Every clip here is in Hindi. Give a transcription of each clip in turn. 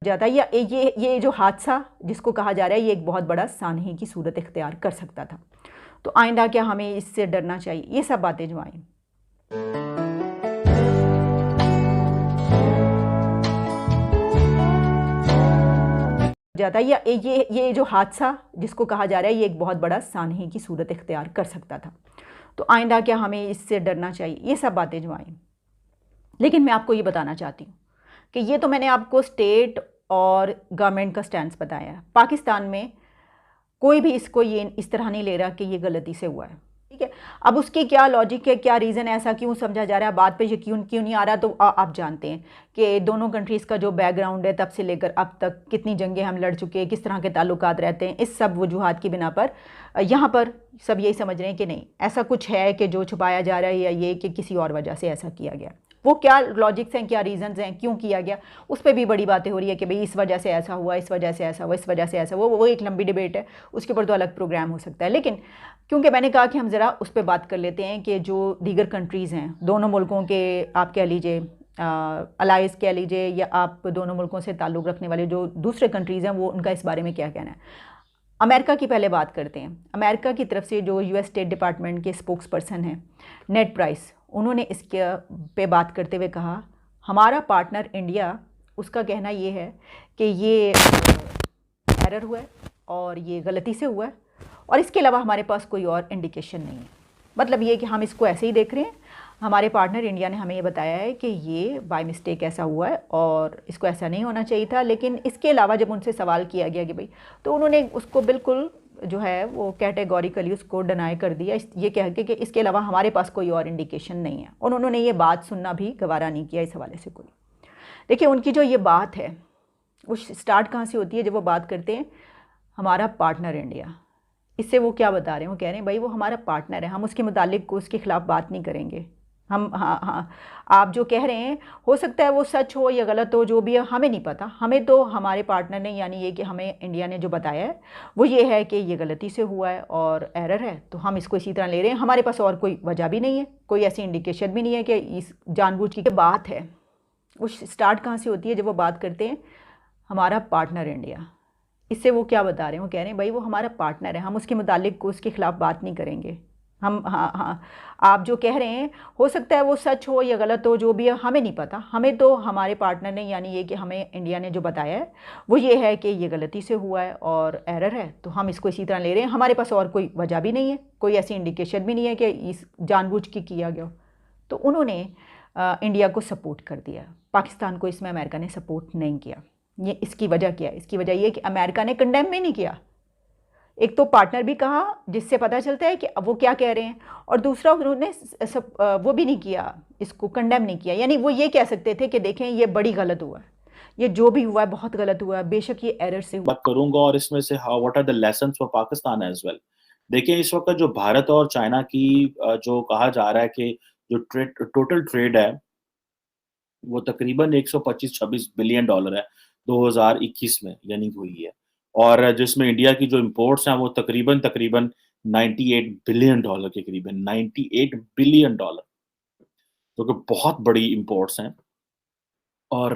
जाता है या ये जो हादसा जिसको कहा जा रहा है ये एक बहुत बड़ा सानही की सूरत इख्तियार कर सकता था। तो आइंदा क्या हमें इससे डरना चाहिए, ये सब बातें जो आई जाता है या ये जो हादसा जिसको कहा जा रहा है ये एक बहुत बड़ा सानही की सूरत इख्तियार कर सकता था। तो आइंदा क्या हमें इससे डरना चाहिए, ये सब बातें जो आई। लेकिन मैं आपको ये बताना चाहती हूँ कि ये तो मैंने आपको स्टेट और गवर्नमेंट का स्टैंड बताया है। पाकिस्तान में कोई भी इसको ये इस तरह नहीं ले रहा कि ये गलती से हुआ है, ठीक है। अब उसकी क्या लॉजिक है, क्या रीज़न है, ऐसा क्यों समझा जा रहा है, बात पे यकीन क्यों नहीं आ रहा, तो आप जानते हैं कि दोनों कंट्रीज़ का जो बैकग्राउंड है तब से लेकर अब तक कितनी जंगें हम लड़ चुके हैं, किस तरह के ताल्लुकात रहते हैं, इस सब वजूहात की बिना पर यहाँ पर सब यही समझ रहे हैं कि नहीं ऐसा कुछ है कि जो छुपाया जा रहा है या ये कि किसी और वजह से ऐसा किया गया। वो क्या लॉजिक्स हैं, क्या रीजंस हैं, क्यों किया गया, उस पर भी बड़ी बातें हो रही है कि भाई इस वजह से ऐसा हुआ, इस वजह से ऐसा हुआ, इस वजह से ऐसा वो एक लंबी डिबेट है, उसके ऊपर तो अलग प्रोग्राम हो सकता है। लेकिन क्योंकि मैंने कहा कि हम ज़रा उस पर बात कर लेते हैं कि जो दीगर कंट्रीज़ हैं, दोनों मुल्कों के आप कह लीजिए अलाइज कह लीजिए या आप दोनों मुल्कों से ताल्लुक़ रखने वाले जो दूसरे कंट्रीज़ हैं वो उनका इस बारे में क्या कहना है। अमेरिका की पहले बात करते हैं। अमेरिका की तरफ से जो यूएस स्टेट डिपार्टमेंट के स्पोक्स पर्सन हैं नेड प्राइस, उन्होंने इसके पे बात करते हुए कहा हमारा पार्टनर इंडिया, उसका कहना ये है कि ये एरर हुआ है और ये गलती से हुआ है और इसके अलावा हमारे पास कोई और इंडिकेशन नहीं है। मतलब ये कि हम इसको ऐसे ही देख रहे हैं, हमारे पार्टनर इंडिया ने हमें ये बताया है कि ये बाय मिस्टेक ऐसा हुआ है और इसको ऐसा नहीं होना चाहिए था। लेकिन इसके अलावा जब उनसे सवाल किया गया कि भाई, तो उन्होंने उसको बिल्कुल जो है वो कैटेगोरिकली उसको डिनाई कर दिया, ये कह के कि इसके अलावा हमारे पास कोई और इंडिकेशन नहीं है। और उन्होंने ये बात सुनना भी गवारा नहीं किया इस हवाले से कोई। देखिए उनकी जो ये बात है वो स्टार्ट कहाँ से होती है, जब वो बात करते हैं हमारा पार्टनर इंडिया। इससे वो क्या बता रहे हैं, वो कह रहे हैं भाई वो हमारा पार्टनर है, हम उसके मुतालिक उसके ख़िलाफ़ बात नहीं करेंगे। हम हाँ हाँ आप जो कह रहे हैं हो सकता है वो सच हो या गलत हो, जो भी है हमें नहीं पता। हमें तो हमारे पार्टनर ने यानी ये कि हमें इंडिया ने जो बताया है वो ये है कि ये गलती से हुआ है और एरर है, तो हम इसको इसी तरह ले रहे हैं। हमारे पास और कोई वजह भी नहीं है, कोई ऐसी इंडिकेशन भी नहीं है कि इस जानबूझ की बात है। वो स्टार्ट कहाँ से होती है, जब वो बात करते हैं हमारा पार्टनर इंडिया। इससे वो क्या बता रहे हैं, वो कह रहे हैं भाई वो हमारा पार्टनर है, हम उसके मुतालिक उसके ख़िलाफ़ बात नहीं करेंगे। हम हाँ आप जो कह रहे हैं हो सकता है वो सच हो या गलत हो, जो भी है हमें नहीं पता। हमें तो हमारे पार्टनर ने यानी ये कि हमें इंडिया ने जो बताया है वो ये है कि ये गलती से हुआ है और एरर है, तो हम इसको इसी तरह ले रहे हैं। हमारे पास और कोई वजह भी नहीं है, कोई ऐसी इंडिकेशन भी नहीं है कि इस जानबूझ के किया गया हो। तो उन्होंने इंडिया को सपोर्ट कर दिया, पाकिस्तान को इसमें अमेरिका ने सपोर्ट नहीं किया। ये इसकी वजह क्या है, इसकी वजह ये कि अमेरिका ने कंडेम भी नहीं किया। एक तो पार्टनर भी कहा जिससे पता चलता है कि अब वो क्या कह रहे हैं, और दूसरा उन्होंने वो भी नहीं किया, इसको कंडेम नहीं किया। यानी वो ये कह सकते थे कि देखें ये बड़ी गलत हुआ है, ये जो भी हुआ है बहुत गलत हुआ है, बेशक ये एरर से हुआ। बात करूंगा और इसमें से how what are the lessons for Pakistan as well. देखिए इस वक्त जो भारत और चाइना की जो कहा जा रहा है कि जो टोटल ट्रेड है वो तकरीबन 125-26 बिलियन डॉलर है 2021 में यानी हुई है, और जिसमें इंडिया की जो इंपोर्ट्स हैं वो तकरीबन तकरीबन 98 बिलियन डॉलर के करीबन 98 बिलियन डॉलर, तो कि बहुत बड़ी इंपोर्ट्स हैं। और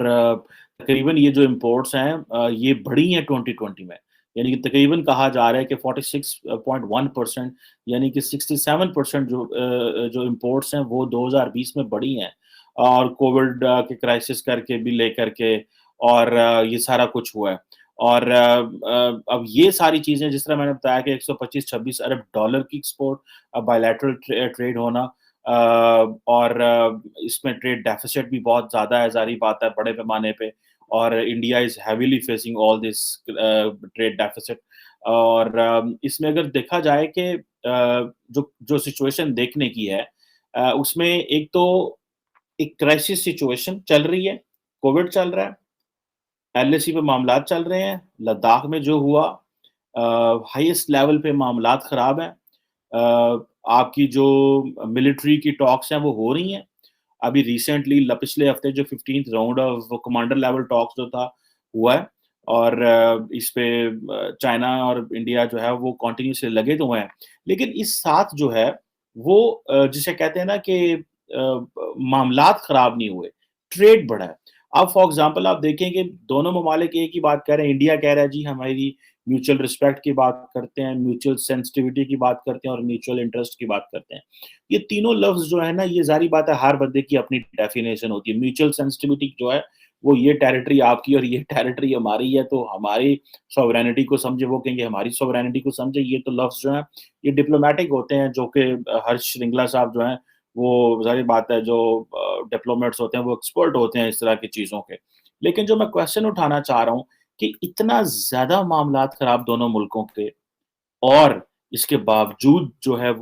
तकरीबन ये जो इंपोर्ट्स हैं ये बढ़ी हैं 2020 में, यानी कि तकरीबन कहा जा रहा है कि 46.1% यानी कि 67% जो इंपोर्ट्स हैं वो 2020 में बढ़ी हैं, और कोविड के क्राइसिस करके भी लेकर के, और ये सारा कुछ हुआ है। और अब ये सारी चीज़ें जिस तरह मैंने बताया कि 125-26 अरब डॉलर की एक्सपोर्ट, बायलैटरल ट्रेड होना, और इसमें ट्रेड डेफिसिट भी बहुत ज़्यादा है, ज़ाहिर बात है बड़े पैमाने पे, और India is heavily facing all this trade deficit. और इसमें अगर देखा जाए कि जो जो सिचुएशन देखने की है, उसमें एक तो एक क्राइसिस सिचुएशन चल रही है, कोविड चल रहा है, एलएसी पे मामलात चल रहे हैं, लद्दाख में जो हुआ हाईएस्ट लेवल पे मामलात ख़राब हैं। आपकी जो मिलिट्री की टॉक्स हैं वो हो रही हैं। अभी रिसेंटली पिछले हफ्ते जो 15th round of commander level talks जो था हुआ है, और इस पे चाइना और इंडिया जो है वो कंटिन्यूसली लगे तो हैं। लेकिन इस साथ जो है वो जिसे कहते हैं ना कि मामलात खराब नहीं हुए, ट्रेड बढ़ा है। अब फॉर एग्जांपल आप देखें कि दोनों ममालिक एक ही बात कह रहे हैं, इंडिया कह रहा है जी हमारी म्यूचुअल रिस्पेक्ट की बात करते हैं, म्यूचुअल सेंसिटिविटी की बात करते हैं और म्यूचुअल इंटरेस्ट की बात करते हैं। ये तीनों लफ्ज़ जो है ना, ये ज़ाहिर बात है हर बंदे की अपनी डेफिनेशन होती है। म्यूचुअल सेंसिटिविटी जो है, वो ये टेरिटरी आपकी और ये टेरिटरी हमारी है, तो हमारी सॉवरेनिटी को समझे, वो कहेंगे हमारी सॉवरेनिटी को समझे। ये तो लफ्ज़ जो हैं, ये डिप्लोमैटिक होते हैं, जो कि हर्ष श्रृंगला साहब जो हैं, वो ज़ाहिर बात है जो डिप्लोमेट्स होते हैं, वो एक्सपर्ट होते हैं इस तरह की चीज़ों के। लेकिन जो मैं क्वेश्चन उठाना चाह रहा हूँ कि इतना ज़्यादा मामलात ख़राब दोनों मुल्कों के, और इसके बावजूद जो है